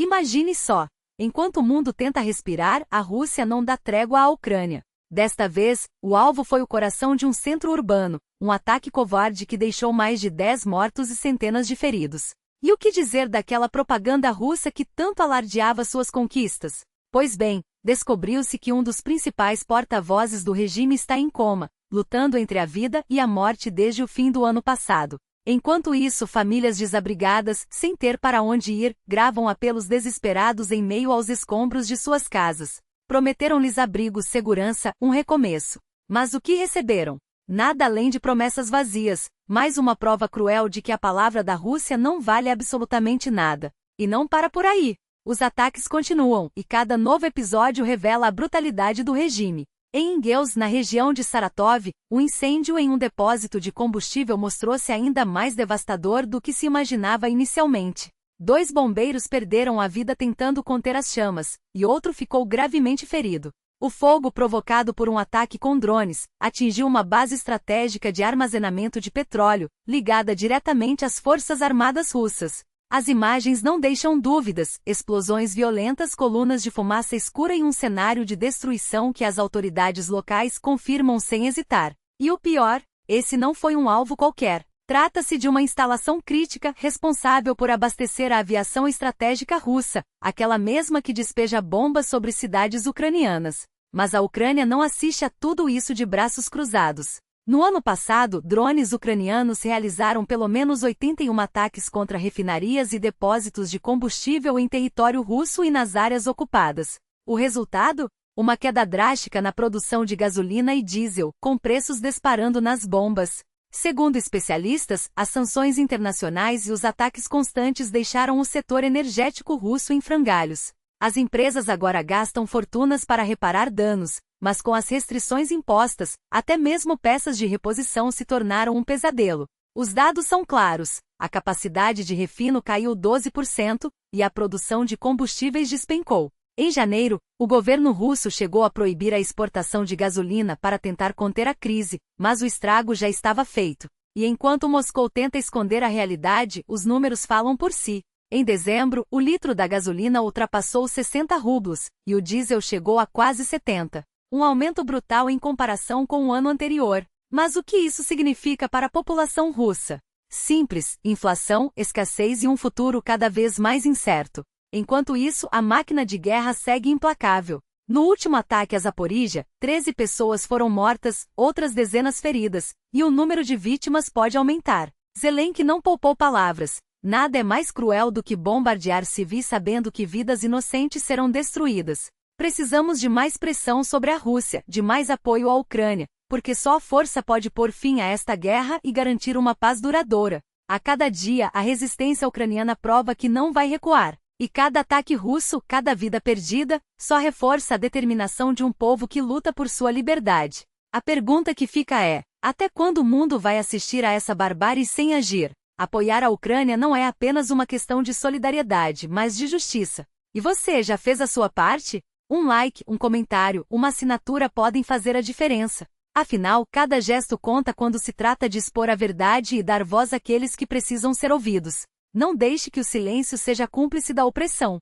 Imagine só. Enquanto o mundo tenta respirar, a Rússia não dá trégua à Ucrânia. Desta vez, o alvo foi o coração de um centro urbano, um ataque covarde que deixou mais de 10 mortos e centenas de feridos. E o que dizer daquela propaganda russa que tanto alardeava suas conquistas? Pois bem, descobriu-se que um dos principais porta-vozes do regime está em coma, lutando entre a vida e a morte desde o fim do ano passado. Enquanto isso, famílias desabrigadas, sem ter para onde ir, gravam apelos desesperados em meio aos escombros de suas casas. Prometeram-lhes abrigo, segurança, um recomeço. Mas o que receberam? Nada além de promessas vazias, mais uma prova cruel de que a palavra da Rússia não vale absolutamente nada. E não para por aí. Os ataques continuam, e cada novo episódio revela a brutalidade do regime. Em Ingels, na região de Saratov, o incêndio em um depósito de combustível mostrou-se ainda mais devastador do que se imaginava inicialmente. 2 bombeiros perderam a vida tentando conter as chamas, e outro ficou gravemente ferido. O fogo, provocado por um ataque com drones, atingiu uma base estratégica de armazenamento de petróleo, ligada diretamente às forças armadas russas. As imagens não deixam dúvidas: explosões violentas, colunas de fumaça escura e um cenário de destruição que as autoridades locais confirmam sem hesitar. E o pior, esse não foi um alvo qualquer. Trata-se de uma instalação crítica responsável por abastecer a aviação estratégica russa, aquela mesma que despeja bombas sobre cidades ucranianas. Mas a Ucrânia não assiste a tudo isso de braços cruzados. No ano passado, drones ucranianos realizaram pelo menos 81 ataques contra refinarias e depósitos de combustível em território russo e nas áreas ocupadas. O resultado? Uma queda drástica na produção de gasolina e diesel, com preços disparando nas bombas. Segundo especialistas, as sanções internacionais e os ataques constantes deixaram o setor energético russo em frangalhos. As empresas agora gastam fortunas para reparar danos, mas com as restrições impostas, até mesmo peças de reposição se tornaram um pesadelo. Os dados são claros: a capacidade de refino caiu 12% e a produção de combustíveis despencou. Em janeiro, o governo russo chegou a proibir a exportação de gasolina para tentar conter a crise, mas o estrago já estava feito. E enquanto Moscou tenta esconder a realidade, os números falam por si. Em dezembro, o litro da gasolina ultrapassou 60 rublos, e o diesel chegou a quase 70. Um aumento brutal em comparação com o ano anterior. Mas o que isso significa para a população russa? Simples: inflação, escassez e um futuro cada vez mais incerto. Enquanto isso, a máquina de guerra segue implacável. No último ataque a Zaporíjia, 13 pessoas foram mortas, outras dezenas feridas, e o número de vítimas pode aumentar. Zelensky não poupou palavras. Nada é mais cruel do que bombardear civis sabendo que vidas inocentes serão destruídas. Precisamos de mais pressão sobre a Rússia, de mais apoio à Ucrânia, porque só a força pode pôr fim a esta guerra e garantir uma paz duradoura. A cada dia, a resistência ucraniana prova que não vai recuar. E cada ataque russo, cada vida perdida, só reforça a determinação de um povo que luta por sua liberdade. A pergunta que fica é: até quando o mundo vai assistir a essa barbárie sem agir? Apoiar a Ucrânia não é apenas uma questão de solidariedade, mas de justiça. E você já fez a sua parte? Um like, um comentário, uma assinatura podem fazer a diferença. Afinal, cada gesto conta quando se trata de expor a verdade e dar voz àqueles que precisam ser ouvidos. Não deixe que o silêncio seja cúmplice da opressão.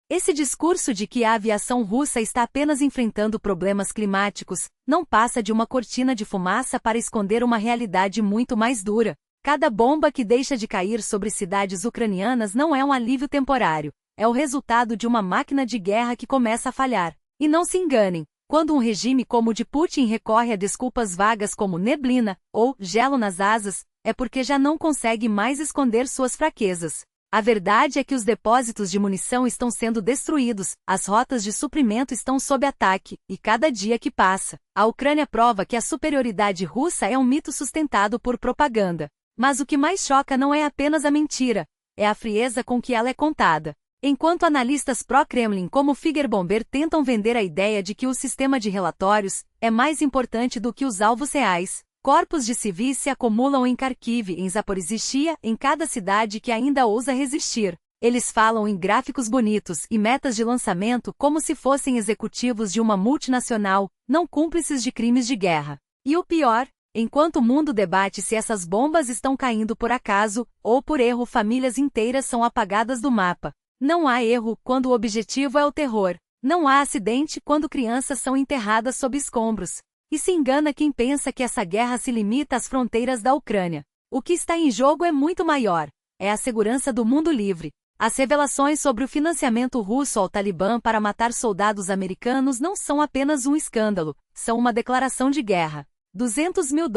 Esse discurso de que a aviação russa está apenas enfrentando problemas climáticos não passa de uma cortina de fumaça para esconder uma realidade muito mais dura. Cada bomba que deixa de cair sobre cidades ucranianas não é um alívio temporário, é o resultado de uma máquina de guerra que começa a falhar. E não se enganem, quando um regime como o de Putin recorre a desculpas vagas como neblina ou gelo nas asas, é porque já não consegue mais esconder suas fraquezas. A verdade é que os depósitos de munição estão sendo destruídos, as rotas de suprimento estão sob ataque, e cada dia que passa, a Ucrânia prova que a superioridade russa é um mito sustentado por propaganda. Mas o que mais choca não é apenas a mentira, é a frieza com que ela é contada. Enquanto analistas pró-Kremlin como Figuerbomber tentam vender a ideia de que o sistema de relatórios é mais importante do que os alvos reais, corpos de civis se acumulam em Kharkiv, em Zaporizhia, em cada cidade que ainda ousa resistir. Eles falam em gráficos bonitos e metas de lançamento como se fossem executivos de uma multinacional, não cúmplices de crimes de guerra. E o pior, enquanto o mundo debate se essas bombas estão caindo por acaso, ou por erro, famílias inteiras são apagadas do mapa. Não há erro quando o objetivo é o terror. Não há acidente quando crianças são enterradas sob escombros. E se engana quem pensa que essa guerra se limita às fronteiras da Ucrânia. O que está em jogo é muito maior. É a segurança do mundo livre. As revelações sobre o financiamento russo ao Talibã para matar soldados americanos não são apenas um escândalo, são uma declaração de guerra. $200 mil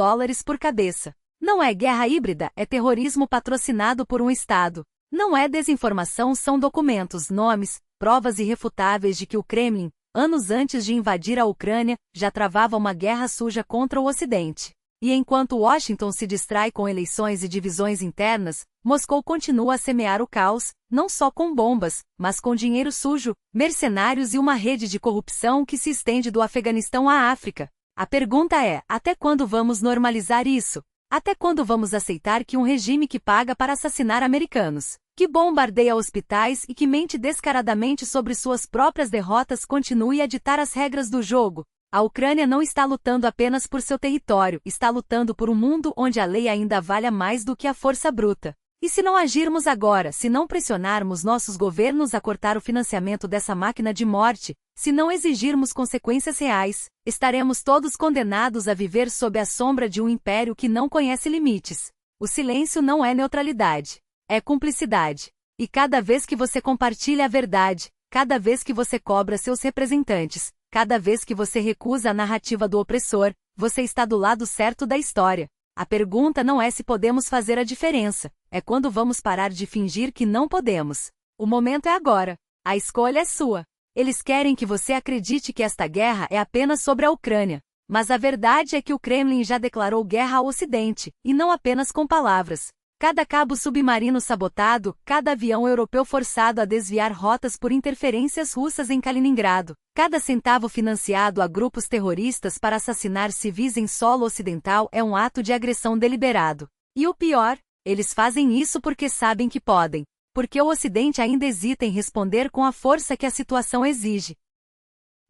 por cabeça. Não é guerra híbrida, é terrorismo patrocinado por um Estado. Não é desinformação, são documentos, nomes, provas irrefutáveis de que o Kremlin, anos antes de invadir a Ucrânia, já travava uma guerra suja contra o Ocidente. E enquanto Washington se distrai com eleições e divisões internas, Moscou continua a semear o caos, não só com bombas, mas com dinheiro sujo, mercenários e uma rede de corrupção que se estende do Afeganistão à África. A pergunta é, até quando vamos normalizar isso? Até quando vamos aceitar que um regime que paga para assassinar americanos, que bombardeia hospitais e que mente descaradamente sobre suas próprias derrotas continue a ditar as regras do jogo? A Ucrânia não está lutando apenas por seu território, está lutando por um mundo onde a lei ainda valha mais do que a força bruta. E se não agirmos agora, se não pressionarmos nossos governos a cortar o financiamento dessa máquina de morte, se não exigirmos consequências reais, estaremos todos condenados a viver sob a sombra de um império que não conhece limites. O silêncio não é neutralidade, é cumplicidade. E cada vez que você compartilha a verdade, cada vez que você cobra seus representantes, cada vez que você recusa a narrativa do opressor, você está do lado certo da história. A pergunta não é se podemos fazer a diferença, é quando vamos parar de fingir que não podemos. O momento é agora. A escolha é sua. Eles querem que você acredite que esta guerra é apenas sobre a Ucrânia. Mas a verdade é que o Kremlin já declarou guerra ao Ocidente, e não apenas com palavras. Cada cabo submarino sabotado, cada avião europeu forçado a desviar rotas por interferências russas em Kaliningrado, cada centavo financiado a grupos terroristas para assassinar civis em solo ocidental é um ato de agressão deliberado. E o pior, eles fazem isso porque sabem que podem. Porque o Ocidente ainda hesita em responder com a força que a situação exige.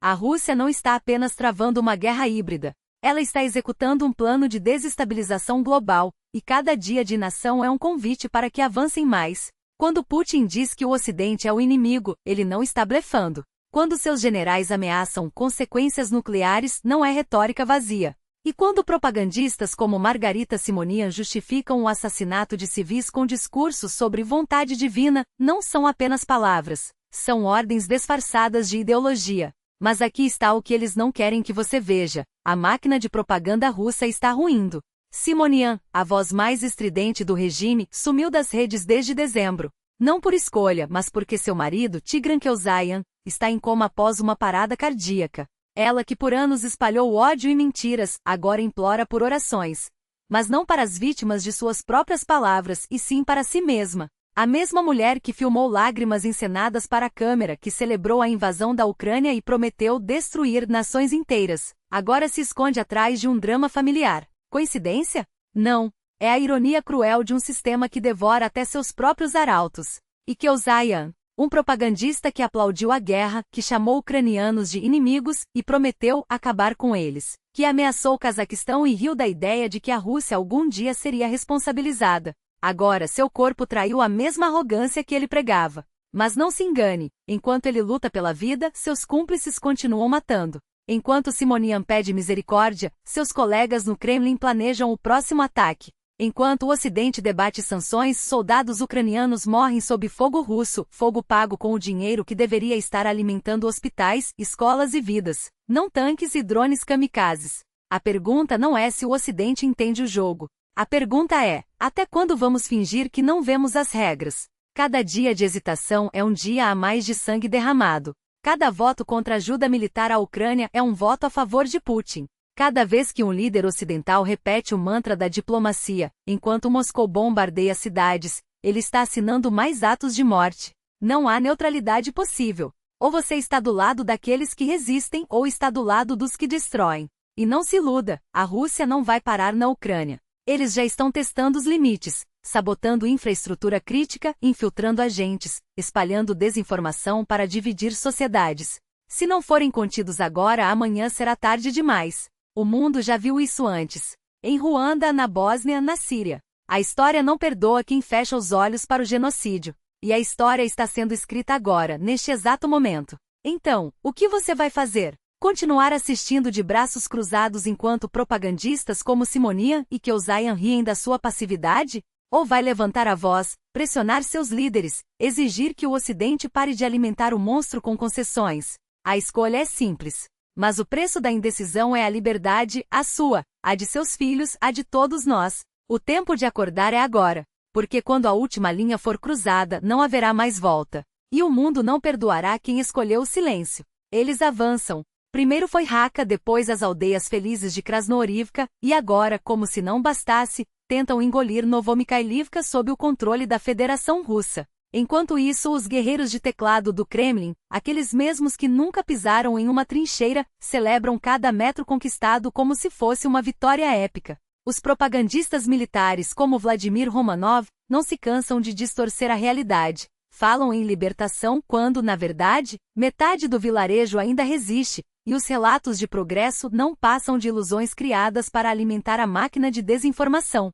A Rússia não está apenas travando uma guerra híbrida. Ela está executando um plano de desestabilização global, e cada dia de inação é um convite para que avancem mais. Quando Putin diz que o Ocidente é o inimigo, ele não está blefando. Quando seus generais ameaçam consequências nucleares, não é retórica vazia. E quando propagandistas como Margarita Simonian justificam o assassinato de civis com discursos sobre vontade divina, não são apenas palavras, são ordens disfarçadas de ideologia. Mas aqui está o que eles não querem que você veja: a máquina de propaganda russa está ruindo. Simonian, a voz mais estridente do regime, sumiu das redes desde dezembro. Não por escolha, mas porque seu marido, Tigran Keusayan, está em coma após uma parada cardíaca. Ela que por anos espalhou ódio e mentiras, agora implora por orações. Mas não para as vítimas de suas próprias palavras, e sim para si mesma. A mesma mulher que filmou lágrimas encenadas para a câmera, que celebrou a invasão da Ucrânia e prometeu destruir nações inteiras, agora se esconde atrás de um drama familiar. Coincidência? Não. É a ironia cruel de um sistema que devora até seus próprios arautos. E Keusayan, um propagandista que aplaudiu a guerra, que chamou ucranianos de inimigos e prometeu acabar com eles, que ameaçou o Cazaquistão e riu da ideia de que a Rússia algum dia seria responsabilizada. Agora seu corpo traiu a mesma arrogância que ele pregava. Mas não se engane, enquanto ele luta pela vida, seus cúmplices continuam matando. Enquanto Simonian pede misericórdia, seus colegas no Kremlin planejam o próximo ataque. Enquanto o Ocidente debate sanções, soldados ucranianos morrem sob fogo russo, fogo pago com o dinheiro que deveria estar alimentando hospitais, escolas e vidas, não tanques e drones kamikazes. A pergunta não é se o Ocidente entende o jogo. A pergunta é, até quando vamos fingir que não vemos as regras? Cada dia de hesitação é um dia a mais de sangue derramado. Cada voto contra ajuda militar à Ucrânia é um voto a favor de Putin. Cada vez que um líder ocidental repete o mantra da diplomacia, enquanto Moscou bombardeia cidades, ele está assinando mais atos de morte. Não há neutralidade possível. Ou você está do lado daqueles que resistem, ou está do lado dos que destroem. E não se iluda, a Rússia não vai parar na Ucrânia. Eles já estão testando os limites, sabotando infraestrutura crítica, infiltrando agentes, espalhando desinformação para dividir sociedades. Se não forem contidos agora, amanhã será tarde demais. O mundo já viu isso antes. Em Ruanda, na Bósnia, na Síria. A história não perdoa quem fecha os olhos para o genocídio. e a história está sendo escrita agora, neste exato momento. Então, o que você vai fazer? Continuar assistindo de braços cruzados enquanto propagandistas como Simonia e Kyozayan riem da sua passividade? Ou vai levantar a voz, pressionar seus líderes, exigir que o Ocidente pare de alimentar o monstro com concessões? A escolha é simples. Mas o preço da indecisão é a liberdade, a sua, a de seus filhos, a de todos nós. O tempo de acordar é agora. Porque quando a última linha for cruzada, não haverá mais volta. E o mundo não perdoará quem escolheu o silêncio. Eles avançam. Primeiro foi Raqqa, depois as aldeias felizes de Krasnoorivka, e agora, como se não bastasse, tentam engolir Novomikhailivka sob o controle da Federação Russa. Enquanto isso, os guerreiros de teclado do Kremlin, aqueles mesmos que nunca pisaram em uma trincheira, celebram cada metro conquistado como se fosse uma vitória épica. Os propagandistas militares como Vladimir Romanov não se cansam de distorcer a realidade. Falam em libertação quando, na verdade, metade do vilarejo ainda resiste, e os relatos de progresso não passam de ilusões criadas para alimentar a máquina de desinformação.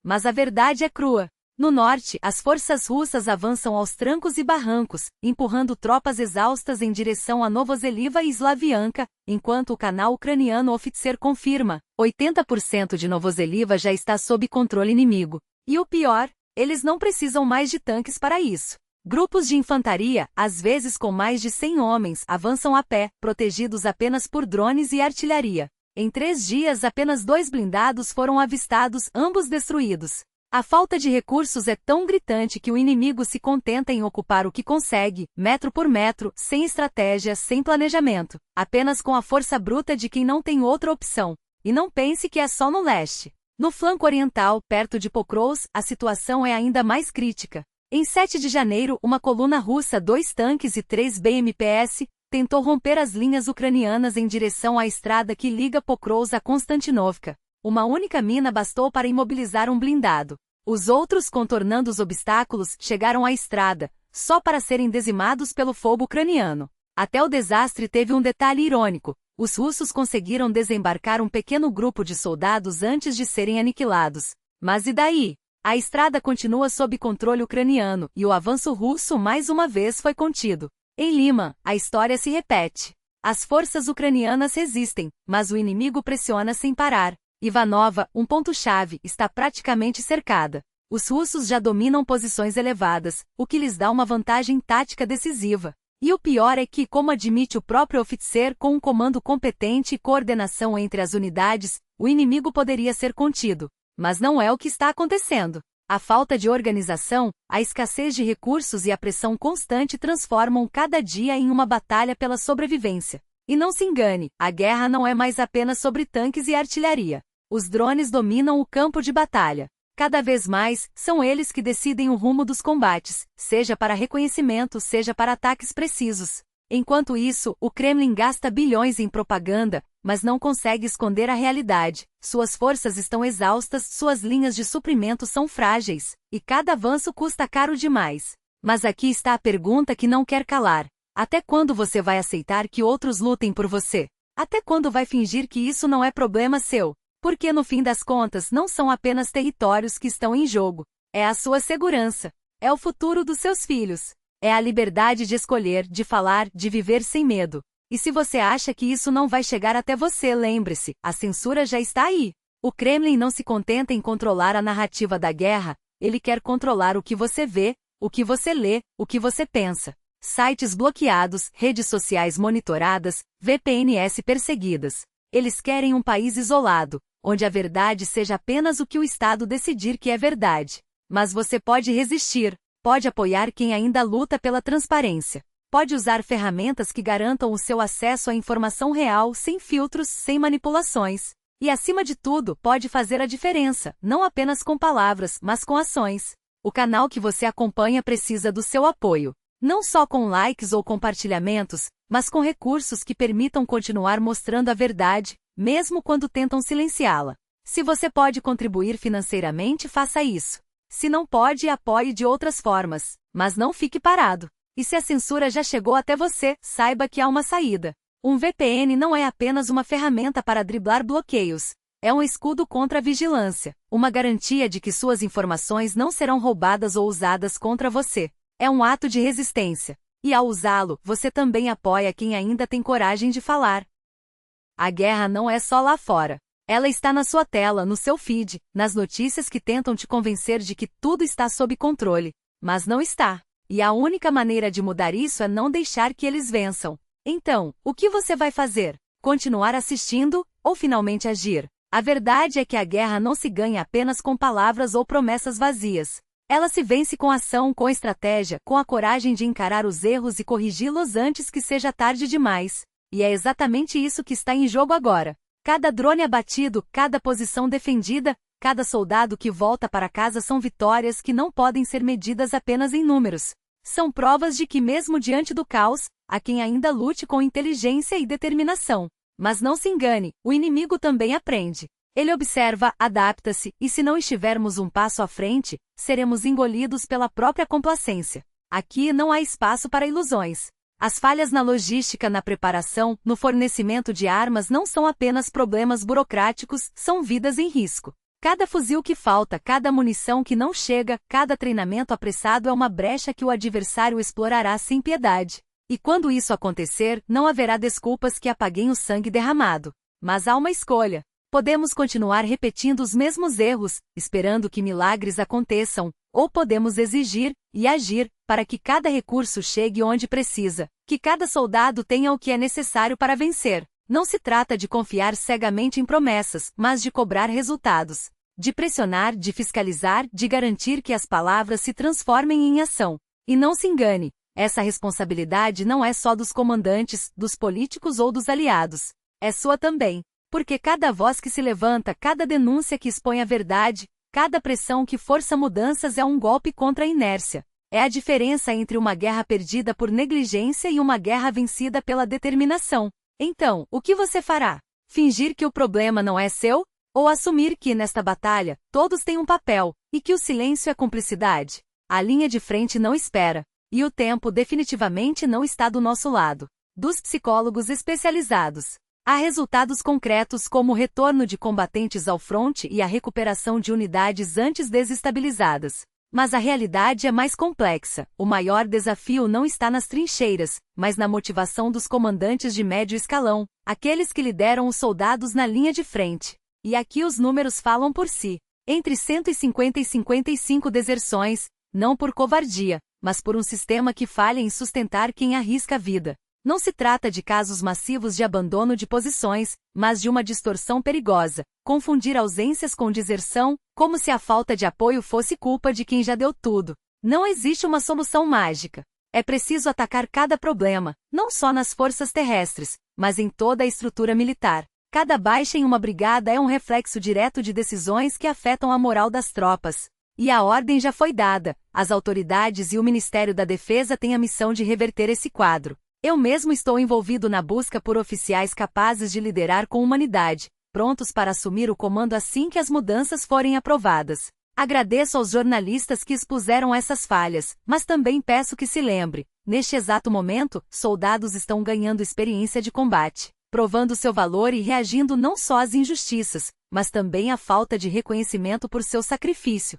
Mas a verdade é crua. No norte, as forças russas avançam aos trancos e barrancos, empurrando tropas exaustas em direção a Novoseliva e Slavianka, enquanto o canal ucraniano Officer confirma, 80% de Novoseliva já está sob controle inimigo. E o pior, eles não precisam mais de tanques para isso. Grupos de infantaria, às vezes com mais de 100 homens, avançam a pé, protegidos apenas por drones e artilharia. Em 3 dias, apenas 2 blindados foram avistados, ambos destruídos. A falta de recursos é tão gritante que o inimigo se contenta em ocupar o que consegue, metro por metro, sem estratégia, sem planejamento, apenas com a força bruta de quem não tem outra opção. E não pense que é só no leste. No flanco oriental, perto de Pokrovsk, a situação é ainda mais crítica. Em 7 de janeiro, uma coluna russa, 2 tanques e 3 BMPs, tentou romper as linhas ucranianas em direção à estrada que liga Pokrovsk a Konstantinovka. Uma única mina bastou para imobilizar um blindado. Os outros, contornando os obstáculos, chegaram à estrada, só para serem dizimados pelo fogo ucraniano. Até o desastre teve um detalhe irônico. Os russos conseguiram desembarcar um pequeno grupo de soldados antes de serem aniquilados. Mas e daí? A estrada continua sob controle ucraniano, e o avanço russo mais uma vez foi contido. Em Lima, a história se repete. As forças ucranianas resistem, mas o inimigo pressiona sem parar. Ivanova, um ponto-chave, está praticamente cercada. Os russos já dominam posições elevadas, o que lhes dá uma vantagem tática decisiva. E o pior é que, como admite o próprio Officer, com um comando competente e coordenação entre as unidades, o inimigo poderia ser contido. Mas não é o que está acontecendo. A falta de organização, a escassez de recursos e a pressão constante transformam cada dia em uma batalha pela sobrevivência. E não se engane, a guerra não é mais apenas sobre tanques e artilharia. Os drones dominam o campo de batalha. Cada vez mais, são eles que decidem o rumo dos combates, seja para reconhecimento, seja para ataques precisos. Enquanto isso, o Kremlin gasta bilhões em propaganda, mas não consegue esconder a realidade. Suas forças estão exaustas, suas linhas de suprimento são frágeis, e cada avanço custa caro demais. Mas aqui está a pergunta que não quer calar. Até quando você vai aceitar que outros lutem por você? Até quando vai fingir que isso não é problema seu? Porque no fim das contas não são apenas territórios que estão em jogo. É a sua segurança. É o futuro dos seus filhos. É a liberdade de escolher, de falar, de viver sem medo. E se você acha que isso não vai chegar até você, lembre-se, a censura já está aí. O Kremlin não se contenta em controlar a narrativa da guerra, ele quer controlar o que você vê, o que você lê, o que você pensa. Sites bloqueados, redes sociais monitoradas, VPNs perseguidas. Eles querem um país isolado, onde a verdade seja apenas o que o Estado decidir que é verdade. Mas você pode resistir, pode apoiar quem ainda luta pela transparência. Pode usar ferramentas que garantam o seu acesso à informação real, sem filtros, sem manipulações. E acima de tudo, pode fazer a diferença, não apenas com palavras, mas com ações. O canal que você acompanha precisa do seu apoio. Não só com likes ou compartilhamentos, mas com recursos que permitam continuar mostrando a verdade, mesmo quando tentam silenciá-la. Se você pode contribuir financeiramente, faça isso. Se não pode, apoie de outras formas. Mas não fique parado. E se a censura já chegou até você, saiba que há uma saída. Um VPN não é apenas uma ferramenta para driblar bloqueios. É um escudo contra a vigilância, uma garantia de que suas informações não serão roubadas ou usadas contra você. É um ato de resistência. E ao usá-lo, você também apoia quem ainda tem coragem de falar. A guerra não é só lá fora. Ela está na sua tela, no seu feed, nas notícias que tentam te convencer de que tudo está sob controle. Mas não está. E a única maneira de mudar isso é não deixar que eles vençam. Então, o que você vai fazer? Continuar assistindo, ou finalmente agir? A verdade é que a guerra não se ganha apenas com palavras ou promessas vazias. Ela se vence com ação, com estratégia, com a coragem de encarar os erros e corrigi-los antes que seja tarde demais. E é exatamente isso que está em jogo agora. Cada drone abatido, cada posição defendida, cada soldado que volta para casa são vitórias que não podem ser medidas apenas em números. São provas de que mesmo diante do caos, há quem ainda lute com inteligência e determinação. Mas não se engane, o inimigo também aprende. Ele observa, adapta-se, e se não estivermos um passo à frente, seremos engolidos pela própria complacência. Aqui não há espaço para ilusões. As falhas na logística, na preparação, no fornecimento de armas não são apenas problemas burocráticos, são vidas em risco. Cada fuzil que falta, cada munição que não chega, cada treinamento apressado é uma brecha que o adversário explorará sem piedade. E quando isso acontecer, não haverá desculpas que apaguem o sangue derramado. Mas há uma escolha. Podemos continuar repetindo os mesmos erros, esperando que milagres aconteçam, ou podemos exigir e agir para que cada recurso chegue onde precisa, que cada soldado tenha o que é necessário para vencer. Não se trata de confiar cegamente em promessas, mas de cobrar resultados. De pressionar, de fiscalizar, de garantir que as palavras se transformem em ação. E não se engane. Essa responsabilidade não é só dos comandantes, dos políticos ou dos aliados. É sua também. Porque cada voz que se levanta, cada denúncia que expõe a verdade, cada pressão que força mudanças é um golpe contra a inércia. É a diferença entre uma guerra perdida por negligência e uma guerra vencida pela determinação. Então, o que você fará? Fingir que o problema não é seu? Ou assumir que, nesta batalha, todos têm um papel, e que o silêncio é cumplicidade? A linha de frente não espera. E o tempo definitivamente não está do nosso lado. Dos psicólogos especializados. Há resultados concretos como o retorno de combatentes ao fronte e a recuperação de unidades antes desestabilizadas. Mas a realidade é mais complexa. O maior desafio não está nas trincheiras, mas na motivação dos comandantes de médio escalão, aqueles que lideram os soldados na linha de frente. E aqui os números falam por si. Entre 150 e 55 deserções, não por covardia, mas por um sistema que falha em sustentar quem arrisca a vida. Não se trata de casos massivos de abandono de posições, mas de uma distorção perigosa, confundir ausências com deserção, como se a falta de apoio fosse culpa de quem já deu tudo. Não existe uma solução mágica. É preciso atacar cada problema, não só nas forças terrestres, mas em toda a estrutura militar. Cada baixa em uma brigada é um reflexo direto de decisões que afetam a moral das tropas. E a ordem já foi dada, as autoridades e o Ministério da Defesa têm a missão de reverter esse quadro. Eu mesmo estou envolvido na busca por oficiais capazes de liderar com humanidade, prontos para assumir o comando assim que as mudanças forem aprovadas. Agradeço aos jornalistas que expuseram essas falhas, mas também peço que se lembre, neste exato momento, soldados estão ganhando experiência de combate, provando seu valor e reagindo não só às injustiças, mas também à falta de reconhecimento por seu sacrifício.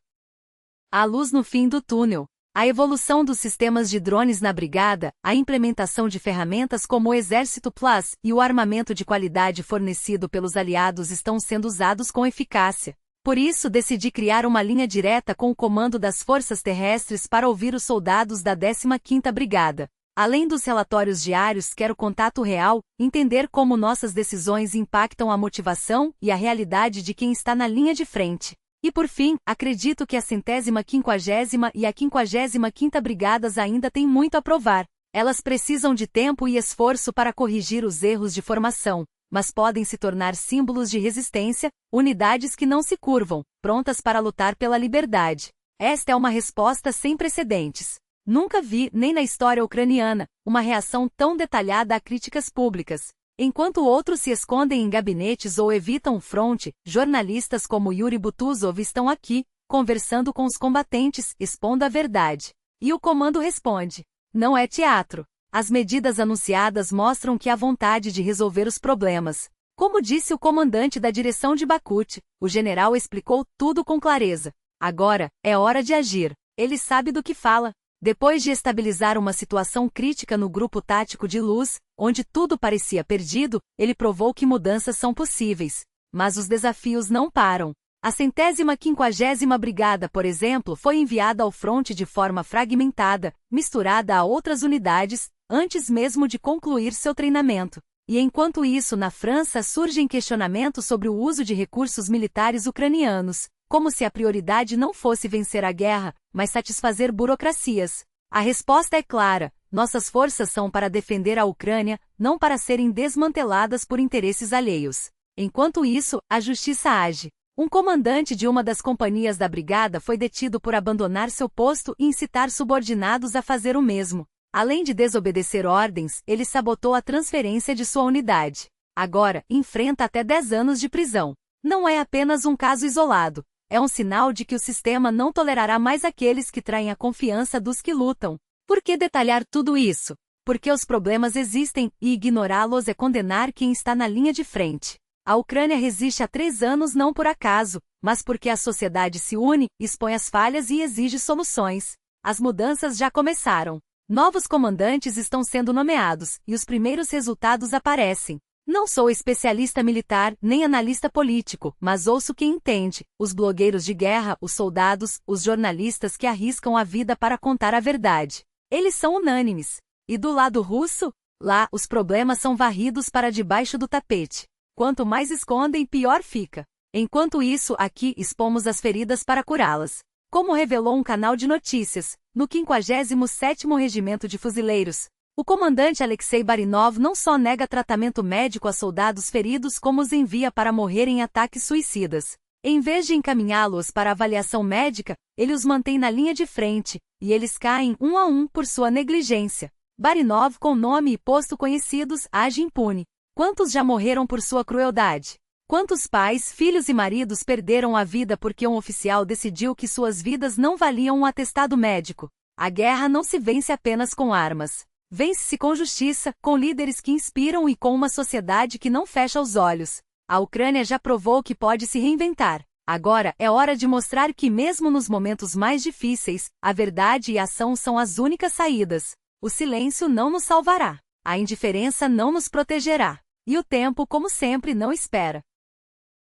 A luz no fim do túnel. A evolução dos sistemas de drones na brigada, a implementação de ferramentas como o Exército Plus e o armamento de qualidade fornecido pelos aliados estão sendo usados com eficácia. Por isso decidi criar uma linha direta com o comando das forças terrestres para ouvir os soldados da 15ª Brigada. Além dos relatórios diários, quero contato real, entender como nossas decisões impactam a motivação e a realidade de quem está na linha de frente. E por fim, acredito que a 150ª e a 55ª Brigadas ainda têm muito a provar. Elas precisam de tempo e esforço para corrigir os erros de formação, mas podem se tornar símbolos de resistência, unidades que não se curvam, prontas para lutar pela liberdade. Esta é uma resposta sem precedentes. Nunca vi, nem na história ucraniana, uma reação tão detalhada a críticas públicas. Enquanto outros se escondem em gabinetes ou evitam o fronte, jornalistas como Yuri Butuzov estão aqui, conversando com os combatentes, expondo a verdade. E o comando responde. Não é teatro. As medidas anunciadas mostram que há vontade de resolver os problemas. Como disse o comandante da direção de Bakhmut, o general explicou tudo com clareza. Agora, é hora de agir. Ele sabe do que fala. Depois de estabilizar uma situação crítica no grupo tático de Luz, onde tudo parecia perdido, ele provou que mudanças são possíveis. Mas os desafios não param. A 150ª Brigada, por exemplo, foi enviada ao fronte de forma fragmentada, misturada a outras unidades, antes mesmo de concluir seu treinamento. E enquanto isso, na França surgem questionamentos sobre o uso de recursos militares ucranianos, como se a prioridade não fosse vencer a guerra, mas satisfazer burocracias. A resposta é clara: nossas forças são para defender a Ucrânia, não para serem desmanteladas por interesses alheios. Enquanto isso, a justiça age. Um comandante de uma das companhias da brigada foi detido por abandonar seu posto e incitar subordinados a fazer o mesmo. Além de desobedecer ordens, ele sabotou a transferência de sua unidade. Agora, enfrenta até 10 anos de prisão. Não é apenas um caso isolado. É um sinal de que o sistema não tolerará mais aqueles que traem a confiança dos que lutam. Por que detalhar tudo isso? Porque os problemas existem, e ignorá-los é condenar quem está na linha de frente. A Ucrânia resiste há 3 anos não por acaso, mas porque a sociedade se une, expõe as falhas e exige soluções. As mudanças já começaram. Novos comandantes estão sendo nomeados, e os primeiros resultados aparecem. Não sou especialista militar, nem analista político, mas ouço quem entende: os blogueiros de guerra, os soldados, os jornalistas que arriscam a vida para contar a verdade. Eles são unânimes. E do lado russo? Lá, os problemas são varridos para debaixo do tapete. Quanto mais escondem, pior fica. Enquanto isso, aqui expomos as feridas para curá-las. Como revelou um canal de notícias, no 57º Regimento de Fuzileiros, o comandante Alexei Barinov não só nega tratamento médico a soldados feridos, como os envia para morrer em ataques suicidas. Em vez de encaminhá-los para avaliação médica, ele os mantém na linha de frente, e eles caem um a um por sua negligência. Barinov, com nome e posto conhecidos, age impune. Quantos já morreram por sua crueldade? Quantos pais, filhos e maridos perderam a vida porque um oficial decidiu que suas vidas não valiam um atestado médico? A guerra não se vence apenas com armas. Vence-se com justiça, com líderes que inspiram e com uma sociedade que não fecha os olhos. A Ucrânia já provou que pode se reinventar. Agora é hora de mostrar que mesmo nos momentos mais difíceis, a verdade e a ação são as únicas saídas. O silêncio não nos salvará. A indiferença não nos protegerá. E o tempo, como sempre, não espera.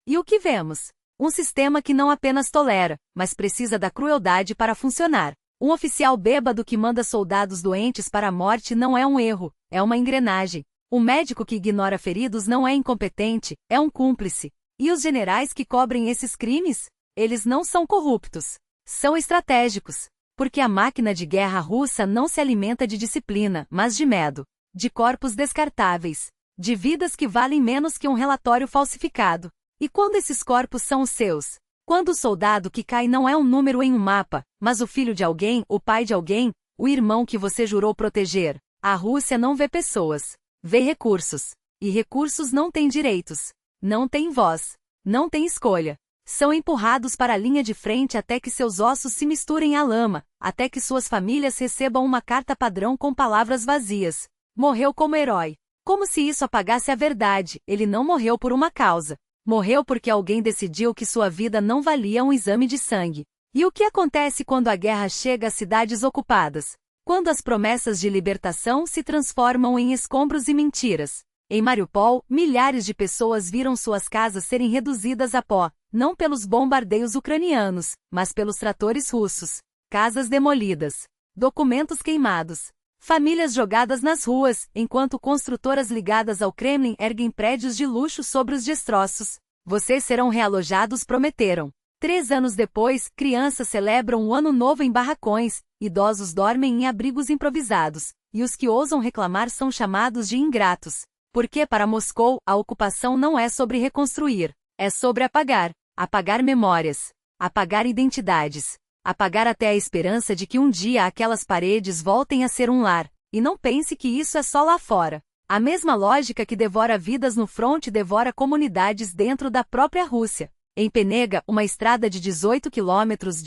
E o que vemos? Um sistema que não apenas tolera, mas precisa da crueldade para funcionar. Um oficial bêbado que manda soldados doentes para a morte não é um erro, é uma engrenagem. Um médico que ignora feridos não é incompetente, é um cúmplice. E os generais que cobrem esses crimes? Eles não são corruptos. São estratégicos. Porque a máquina de guerra russa não se alimenta de disciplina, mas de medo. De corpos descartáveis. De vidas que valem menos que um relatório falsificado. E quando esses corpos são os seus? Quando o soldado que cai não é um número em um mapa, mas o filho de alguém, o pai de alguém, o irmão que você jurou proteger. A Rússia não vê pessoas. Vê recursos. E recursos não têm direitos. Não têm voz. Não têm escolha. São empurrados para a linha de frente até que seus ossos se misturem à lama, até que suas famílias recebam uma carta padrão com palavras vazias. Morreu como herói. Como se isso apagasse a verdade, ele não morreu por uma causa. Morreu porque alguém decidiu que sua vida não valia um exame de sangue. E o que acontece quando a guerra chega às cidades ocupadas? Quando as promessas de libertação se transformam em escombros e mentiras. Em Mariupol, milhares de pessoas viram suas casas serem reduzidas a pó, não pelos bombardeios ucranianos, mas pelos tratores russos. Casas demolidas. Documentos queimados. Famílias jogadas nas ruas, enquanto construtoras ligadas ao Kremlin erguem prédios de luxo sobre os destroços. Vocês serão realojados, prometeram. 3 anos depois, crianças celebram o Ano Novo em barracões, idosos dormem em abrigos improvisados, e os que ousam reclamar são chamados de ingratos. Porque para Moscou, a ocupação não é sobre reconstruir, é sobre apagar. Apagar memórias. Apagar identidades. Apagar até a esperança de que um dia aquelas paredes voltem a ser um lar. E não pense que isso é só lá fora. A mesma lógica que devora vidas no fronte devora comunidades dentro da própria Rússia. Em Penega, uma estrada de 18 quilômetros,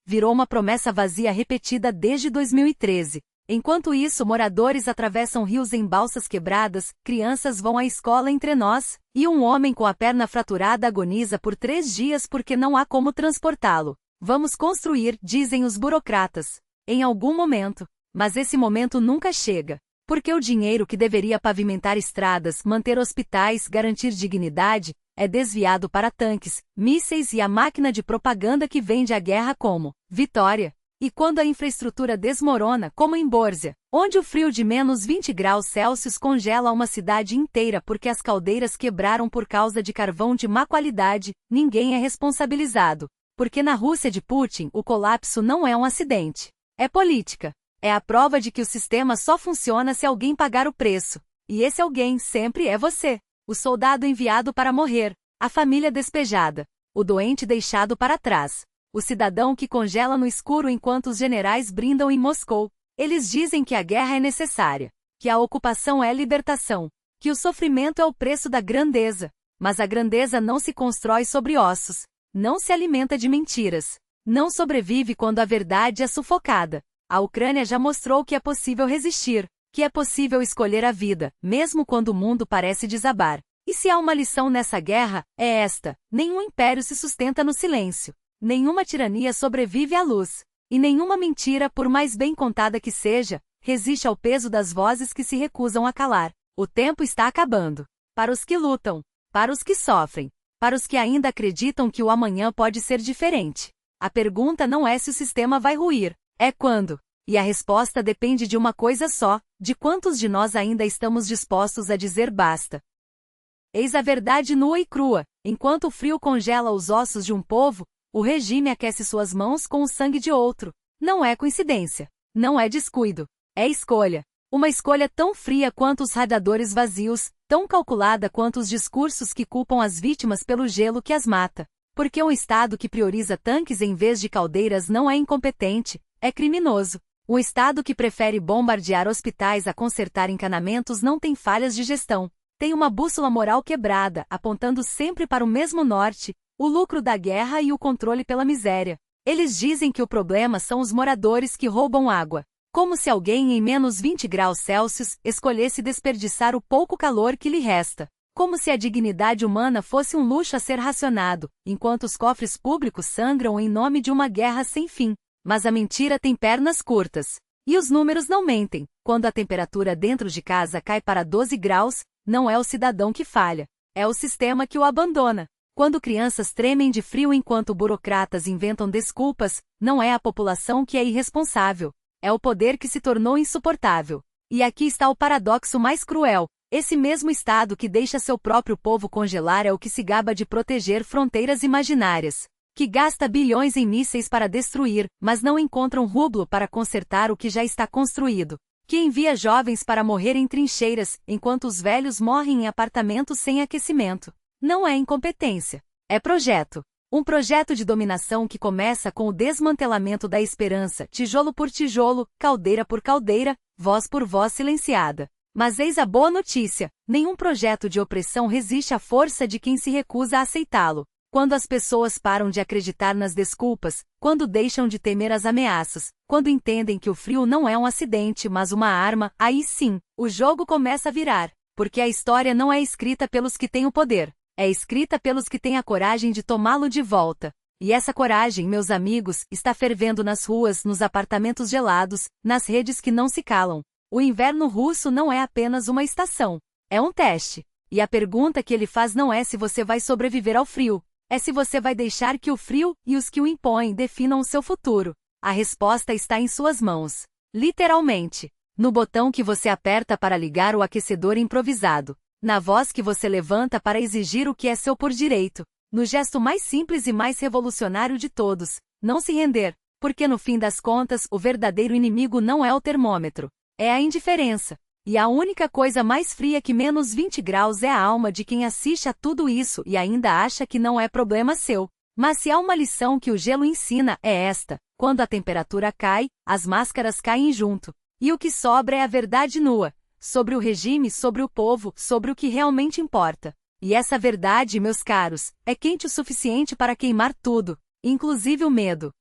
virou uma promessa vazia repetida desde 2013. Enquanto isso, moradores atravessam rios em balsas quebradas, crianças vão à escola entre nós, e um homem com a perna fraturada agoniza por 3 dias porque não há como transportá-lo. Vamos construir, dizem os burocratas. Em algum momento. Mas esse momento nunca chega. Porque o dinheiro que deveria pavimentar estradas, manter hospitais, garantir dignidade, é desviado para tanques, mísseis e a máquina de propaganda que vende a guerra como vitória. E quando a infraestrutura desmorona, como em Bórzia, onde o frio de menos 20 graus Celsius congela uma cidade inteira porque as caldeiras quebraram por causa de carvão de má qualidade, ninguém é responsabilizado. Porque na Rússia de Putin, o colapso não é um acidente. É política. É a prova de que o sistema só funciona se alguém pagar o preço. E esse alguém sempre é você. O soldado enviado para morrer, a família despejada, o doente deixado para trás, o cidadão que congela no escuro enquanto os generais brindam em Moscou. Eles dizem que a guerra é necessária, que a ocupação é libertação, que o sofrimento é o preço da grandeza. Mas a grandeza não se constrói sobre ossos, não se alimenta de mentiras, não sobrevive quando a verdade é sufocada. A Ucrânia já mostrou que é possível resistir, que é possível escolher a vida, mesmo quando o mundo parece desabar. E se há uma lição nessa guerra, é esta: nenhum império se sustenta no silêncio, nenhuma tirania sobrevive à luz, e nenhuma mentira, por mais bem contada que seja, resiste ao peso das vozes que se recusam a calar. O tempo está acabando. Para os que lutam, para os que sofrem, para os que ainda acreditam que o amanhã pode ser diferente. A pergunta não é se o sistema vai ruir, é quando. E a resposta depende de uma coisa só: de quantos de nós ainda estamos dispostos a dizer basta. Eis a verdade nua e crua: enquanto o frio congela os ossos de um povo, o regime aquece suas mãos com o sangue de outro. Não é coincidência. Não é descuido. É escolha. Uma escolha tão fria quanto os radiadores vazios, tão calculada quanto os discursos que culpam as vítimas pelo gelo que as mata. Porque um Estado que prioriza tanques em vez de caldeiras não é incompetente, é criminoso. Um Estado que prefere bombardear hospitais a consertar encanamentos não tem falhas de gestão. Tem uma bússola moral quebrada, apontando sempre para o mesmo norte: o lucro da guerra e o controle pela miséria. Eles dizem que o problema são os moradores que roubam água. Como se alguém em menos 20 graus Celsius escolhesse desperdiçar o pouco calor que lhe resta. Como se a dignidade humana fosse um luxo a ser racionado, enquanto os cofres públicos sangram em nome de uma guerra sem fim. Mas a mentira tem pernas curtas. E os números não mentem. Quando a temperatura dentro de casa cai para 12 graus, não é o cidadão que falha. É o sistema que o abandona. Quando crianças tremem de frio enquanto burocratas inventam desculpas, não é a população que é irresponsável. É o poder que se tornou insuportável. E aqui está o paradoxo mais cruel. Esse mesmo Estado que deixa seu próprio povo congelar é o que se gaba de proteger fronteiras imaginárias. Que gasta bilhões em mísseis para destruir, mas não encontra um rublo para consertar o que já está construído. Que envia jovens para morrer em trincheiras, enquanto os velhos morrem em apartamentos sem aquecimento. Não é incompetência. É projeto. Um projeto de dominação que começa com o desmantelamento da esperança, tijolo por tijolo, caldeira por caldeira, voz por voz silenciada. Mas eis a boa notícia: nenhum projeto de opressão resiste à força de quem se recusa a aceitá-lo. Quando as pessoas param de acreditar nas desculpas, quando deixam de temer as ameaças, quando entendem que o frio não é um acidente mas uma arma, aí sim, o jogo começa a virar. Porque a história não é escrita pelos que têm o poder, é escrita pelos que têm a coragem de tomá-lo de volta. E essa coragem, meus amigos, está fervendo nas ruas, nos apartamentos gelados, nas redes que não se calam. O inverno russo não é apenas uma estação, é um teste. E a pergunta que ele faz não é se você vai sobreviver ao frio, é se você vai deixar que o frio e os que o impõem definam o seu futuro. A resposta está em suas mãos. Literalmente. No botão que você aperta para ligar o aquecedor improvisado. Na voz que você levanta para exigir o que é seu por direito. No gesto mais simples e mais revolucionário de todos: não se render. Porque no fim das contas, o verdadeiro inimigo não é o termômetro. É a indiferença. E a única coisa mais fria que menos 20 graus é a alma de quem assiste a tudo isso e ainda acha que não é problema seu. Mas se há uma lição que o gelo ensina, é esta: quando a temperatura cai, as máscaras caem junto. E o que sobra é a verdade nua. Sobre o regime, sobre o povo, sobre o que realmente importa. E essa verdade, meus caros, é quente o suficiente para queimar tudo, inclusive o medo.